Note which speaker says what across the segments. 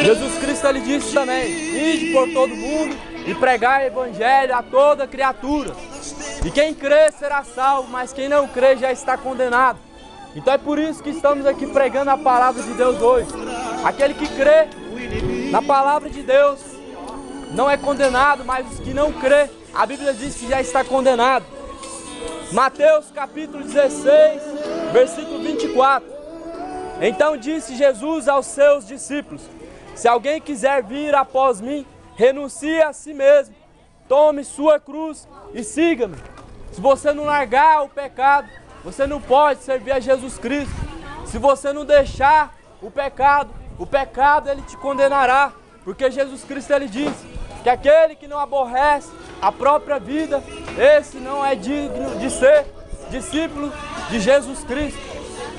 Speaker 1: Jesus Cristo ele disse também: ide por todo mundo e pregai o evangelho a toda criatura. E quem crê será salvo, mas quem não crê já está condenado. Então é por isso que estamos aqui pregando a palavra de Deus hoje. Aquele que crê na palavra de Deus não é condenado, mas os que não crê, a Bíblia diz que já está condenado. Mateus capítulo 16, versículo 24. Então disse Jesus aos seus discípulos: se alguém quiser vir após mim, renuncie a si mesmo, tome sua cruz e siga-me. Se você não largar o pecado, você não pode servir a Jesus Cristo. Se você não deixar o pecado ele te condenará. Porque Jesus Cristo ele diz que aquele que não aborrece a própria vida, esse não é digno de ser discípulo de Jesus Cristo.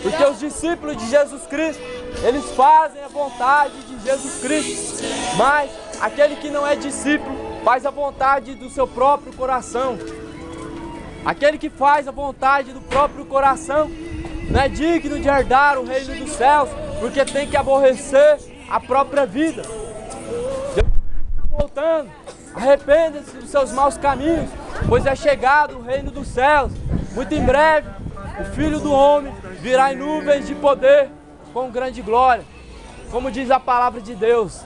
Speaker 1: Porque os discípulos de Jesus Cristo, eles fazem a vontade de Jesus Cristo. Mas aquele que não é discípulo faz a vontade do seu próprio coração. Aquele que faz a vontade do próprio coração não é digno de herdar o reino dos céus, porque tem que aborrecer a própria vida. Jesus está voltando. Arrependa-se dos seus maus caminhos, pois é chegado o reino dos céus. Muito em breve, o Filho do Homem virá em nuvens de poder com grande glória. Como diz a palavra de Deus,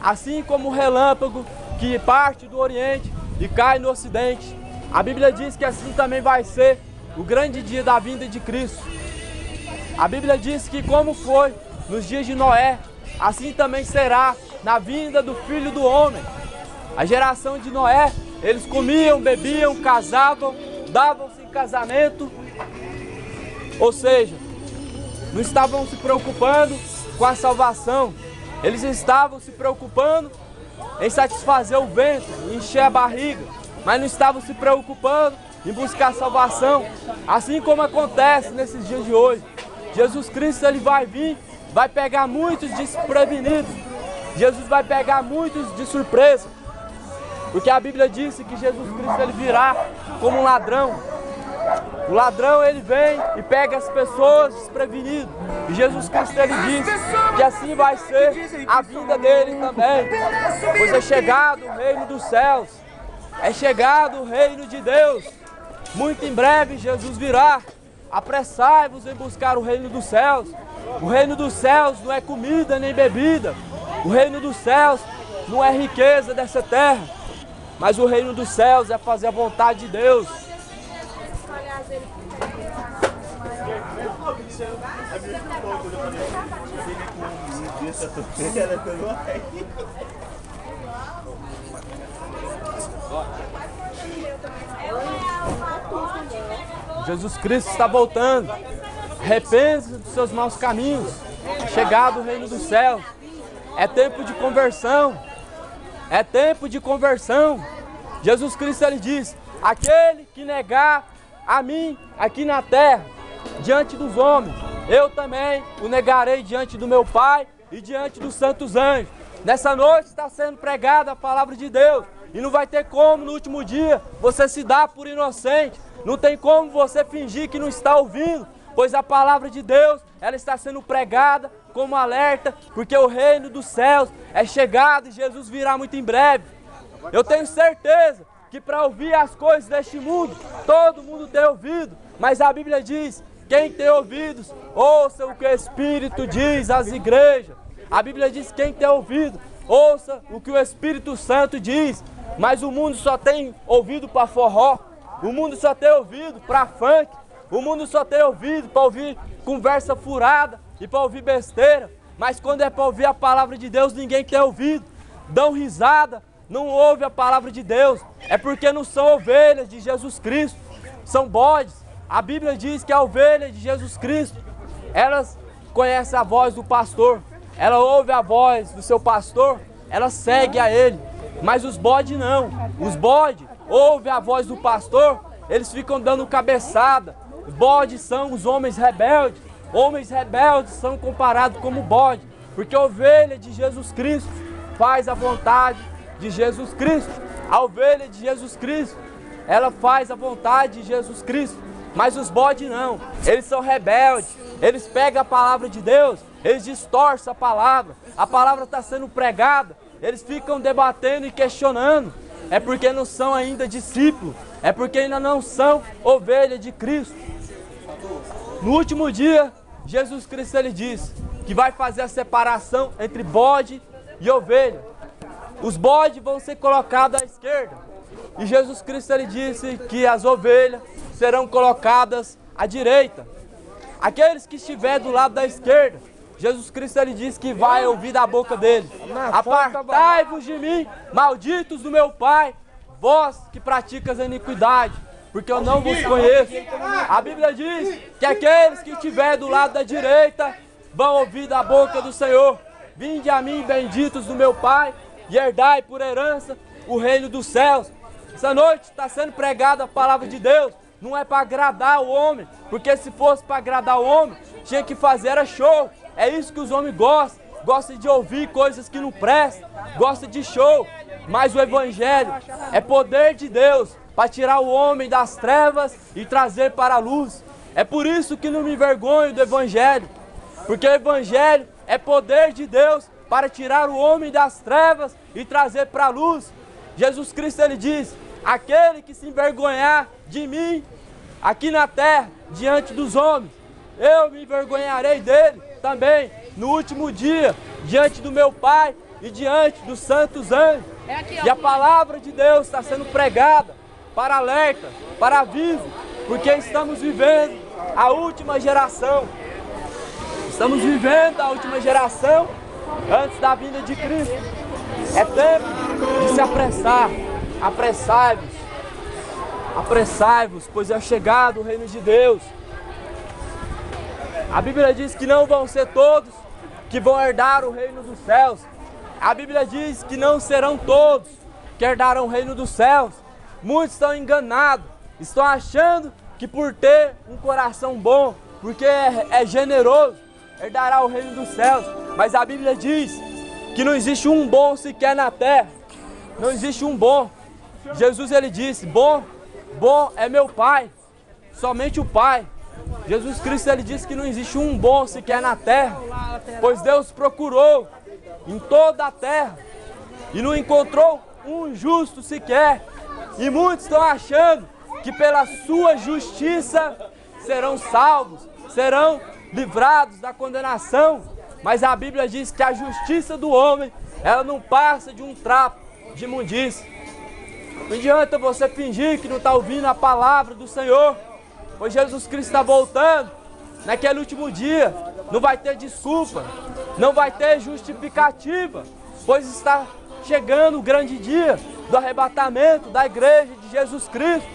Speaker 1: assim como o relâmpago que parte do Oriente e cai no Ocidente, a Bíblia diz que assim também vai ser o grande dia da vinda de Cristo. A Bíblia diz que como foi nos dias de Noé, assim também será na vinda do Filho do Homem. A geração de Noé, eles comiam, bebiam, casavam, davam-se em casamento, ou seja, não estavam se preocupando com a salvação, eles estavam se preocupando em satisfazer o ventre, encher a barriga, mas não estavam se preocupando em buscar salvação, assim como acontece nesses dias de hoje. Jesus Cristo ele vai vir, vai pegar muitos desprevenidos, Jesus vai pegar muitos de surpresa, porque a Bíblia disse que Jesus Cristo ele virá como um ladrão. O ladrão ele vem e pega as pessoas desprevenidas. E Jesus Cristo ele diz que assim vai ser a vinda dele também. Pois é chegado o reino dos céus. É chegado o reino de Deus. Muito em breve Jesus virá. Apressai-vos em buscar o reino dos céus. O reino dos céus não é comida nem bebida. O reino dos céus não é riqueza dessa terra. Mas o reino dos céus é fazer a vontade de Deus. Jesus Cristo está voltando. Arrependa-se dos seus maus caminhos. Chegado o reino dos céus. É tempo de conversão. É tempo de conversão. Jesus Cristo ele diz: aquele que negar a mim aqui na terra, diante dos homens, eu também o negarei diante do meu Pai e diante dos santos anjos. Nessa noite está sendo pregada a palavra de Deus. E não vai ter como no último dia você se dar por inocente. Não tem como você fingir que não está ouvindo. Pois a palavra de Deus, ela está sendo pregada como alerta, porque o reino dos céus é chegado e Jesus virá muito em breve. Eu tenho certeza que para ouvir as coisas deste mundo, todo mundo tem ouvido, mas a Bíblia diz: quem tem ouvidos, ouça o que o Espírito diz às igrejas. A Bíblia diz: quem tem ouvido, ouça o que o Espírito Santo diz. Mas o mundo só tem ouvido para forró, o mundo só tem ouvido para funk, o mundo só tem ouvido para ouvir conversa furada e para ouvir besteira. Mas quando é para ouvir a palavra de Deus, ninguém tem ouvido. Dão risada, não ouve a palavra de Deus. É porque não são ovelhas de Jesus Cristo, são bodes. A Bíblia diz que a ovelha de Jesus Cristo, elas conhecem a voz do pastor, ela ouve a voz do seu pastor, ela segue a ele. Mas os bodes não. Os bodes ouvem a voz do pastor, eles ficam dando cabeçada. Bodes são os homens rebeldes. Homens rebeldes são comparados como bode, porque a ovelha de Jesus Cristo faz a vontade de Jesus Cristo. A ovelha de Jesus Cristo, ela faz a vontade de Jesus Cristo. Mas os bodes não, eles são rebeldes, eles pegam a palavra de Deus, eles distorcem a palavra está sendo pregada, eles ficam debatendo e questionando, é porque não são ainda discípulos, é porque ainda não são ovelha de Cristo. No último dia, Jesus Cristo ele disse que vai fazer a separação entre bode e ovelha. Os bodes vão ser colocados à esquerda e Jesus Cristo ele disse que as ovelhas serão colocadas à direita. Aqueles que estiver do lado da esquerda, Jesus Cristo ele disse que vai ouvir da boca dele: apartai-vos de mim, malditos do meu Pai, vós que praticas a iniquidade, porque eu não vos conheço. A Bíblia diz que aqueles que estiver do lado da direita vão ouvir da boca do Senhor: vinde a mim, benditos do meu Pai, e herdai por herança o reino dos céus. Essa noite está sendo pregada a palavra de Deus. Não é para agradar o homem, porque se fosse para agradar o homem, tinha que fazer era show. É isso que os homens gostam. Gostam de ouvir coisas que não prestam, gostam de show. Mas o Evangelho é poder de Deus para tirar o homem das trevas e trazer para a luz. É por isso que não me envergonho do Evangelho, porque o Evangelho é poder de Deus para tirar o homem das trevas e trazer para a luz. Jesus Cristo ele diz: aquele que se envergonhar de mim aqui na terra, diante dos homens, eu me envergonharei dele também no último dia, diante do meu Pai e diante dos santos anjos. E a palavra de Deus está sendo pregada para alerta, para aviso, porque estamos vivendo a última geração. Estamos vivendo a última geração antes da vinda de Cristo. É tempo de se apressar. Apressai-vos, apressai-vos, pois é chegado o reino de Deus. A Bíblia diz que não vão ser todos que vão herdar o reino dos céus. A Bíblia diz que não serão todos que herdarão o reino dos céus. Muitos estão enganados, estão achando que por ter um coração bom, porque é generoso, herdará o reino dos céus. Mas a Bíblia diz que não existe um bom sequer na terra. Não existe um bom. Jesus ele disse: bom é meu Pai, somente o Pai. Jesus Cristo ele disse que não existe um bom sequer na terra, pois Deus procurou em toda a terra e não encontrou um justo sequer. E muitos estão achando que pela sua justiça serão salvos, serão livrados da condenação. Mas a Bíblia diz que a justiça do homem, ela não passa de um trapo de imundícia. Não adianta você fingir que não está ouvindo a palavra do Senhor, pois Jesus Cristo está voltando. Naquele último dia não vai ter desculpa, não vai ter justificativa, pois está chegando o grande dia do arrebatamento da igreja de Jesus Cristo.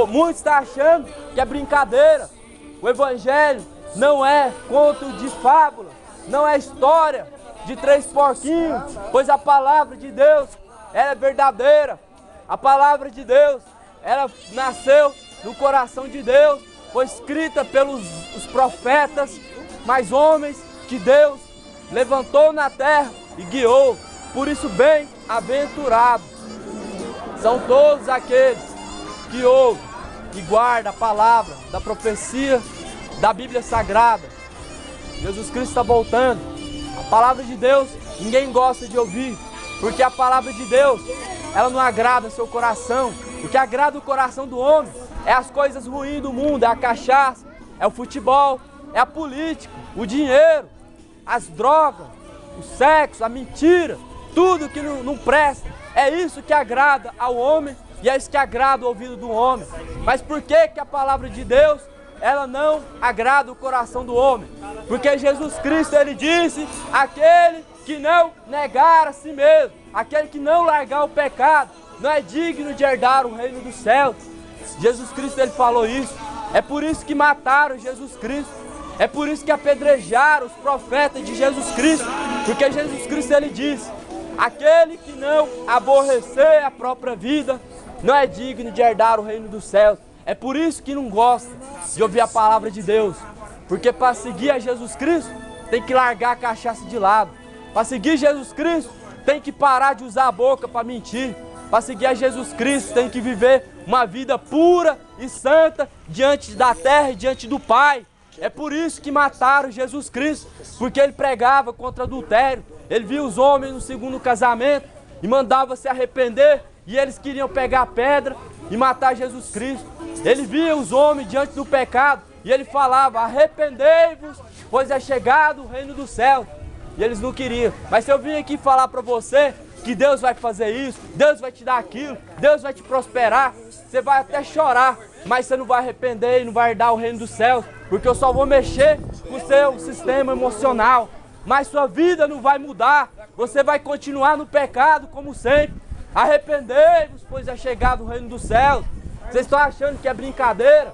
Speaker 1: Muitos estão achando que é brincadeira. O Evangelho não é conto de fábula, não é história de 3 porquinhos, pois a palavra de Deus ela é verdadeira. A palavra de Deus, ela nasceu no coração de Deus, foi escrita pelos os profetas, mas homens que Deus levantou na terra e guiou. Por isso, bem-aventurados são todos aqueles que ouvem e guardam a palavra da profecia da Bíblia Sagrada. Jesus Cristo está voltando. A palavra de Deus ninguém gosta de ouvir, porque a palavra de Deus ela não agrada seu coração. O que agrada o coração do homem é as coisas ruins do mundo, é a cachaça, é o futebol, é a política, o dinheiro, as drogas, o sexo, a mentira, tudo que não presta. É isso que agrada ao homem e é isso que agrada o ouvido do homem. Mas por que a palavra de Deus ela não agrada o coração do homem? Porque Jesus Cristo ele disse: aquele que não negar a si mesmo, aquele que não largar o pecado, não é digno de herdar o reino dos céus. Jesus Cristo ele falou isso. É por isso que mataram Jesus Cristo. É por isso que apedrejaram os profetas de Jesus Cristo. Porque Jesus Cristo ele disse: aquele que não aborrecer a própria vida, não é digno de herdar o reino dos céus. É por isso que não gosta de ouvir a palavra de Deus. Porque para seguir a Jesus Cristo, tem que largar a cachaça de lado. Para seguir Jesus Cristo, tem que parar de usar a boca para mentir. Para seguir a Jesus Cristo, tem que viver uma vida pura e santa diante da terra e diante do Pai. É por isso que mataram Jesus Cristo, porque ele pregava contra adultério. Ele via os homens no segundo casamento e mandava se arrepender, e eles queriam pegar a pedra e matar Jesus Cristo. Ele via os homens diante do pecado e ele falava: arrependei-vos, pois é chegado o reino do céu. E eles não queriam. Mas se eu vim aqui falar para você que Deus vai fazer isso, Deus vai te dar aquilo, Deus vai te prosperar, você vai até chorar, mas você não vai arrepender e não vai herdar o reino dos céus, porque eu só vou mexer com o seu sistema emocional, mas sua vida não vai mudar, você vai continuar no pecado como sempre. Arrependei-vos, pois é chegado o reino dos céus. Vocês estão achando que é brincadeira?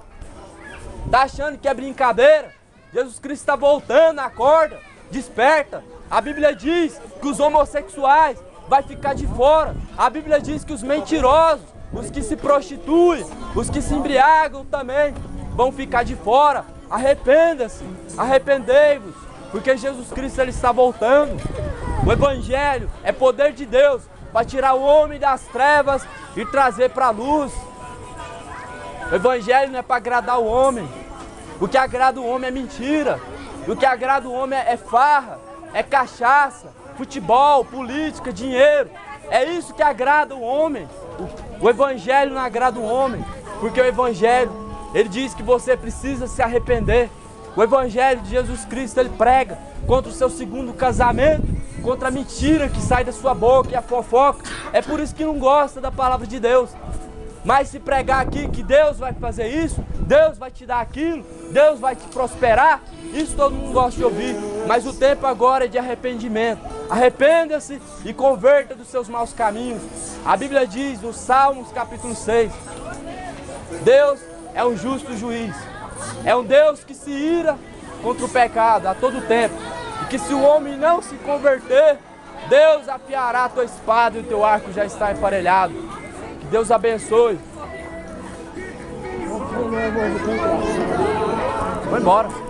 Speaker 1: Está achando que é brincadeira? Jesus Cristo está voltando, acorda, desperta. A Bíblia diz que os homossexuais vai ficar de fora. A Bíblia diz que os mentirosos, os que se prostituem, os que se embriagam também vão ficar de fora. Arrependa-se, arrependei-vos, porque Jesus Cristo ele está voltando. O Evangelho é poder de Deus para tirar o homem das trevas e trazer para a luz. O Evangelho não é para agradar o homem. O que agrada o homem é mentira. O que agrada o homem é farra, é cachaça, futebol, política, dinheiro. É isso que agrada o homem. O Evangelho não agrada o homem, porque o Evangelho, ele diz que você precisa se arrepender. O Evangelho de Jesus Cristo, ele prega contra o seu segundo casamento, contra a mentira que sai da sua boca e a fofoca. É por isso que não gosta da palavra de Deus. Mas se pregar aqui que Deus vai fazer isso, Deus vai te dar aquilo, Deus vai te prosperar, isso todo mundo gosta de ouvir. Mas o tempo agora é de arrependimento. Arrependa-se e converta dos seus maus caminhos. A Bíblia diz no Salmos capítulo 6, Deus é um justo juiz. É um Deus que se ira contra o pecado a todo tempo. E que se o homem não se converter, Deus afiará a tua espada e o teu arco já está emparelhado. Que Deus abençoe. Vou embora.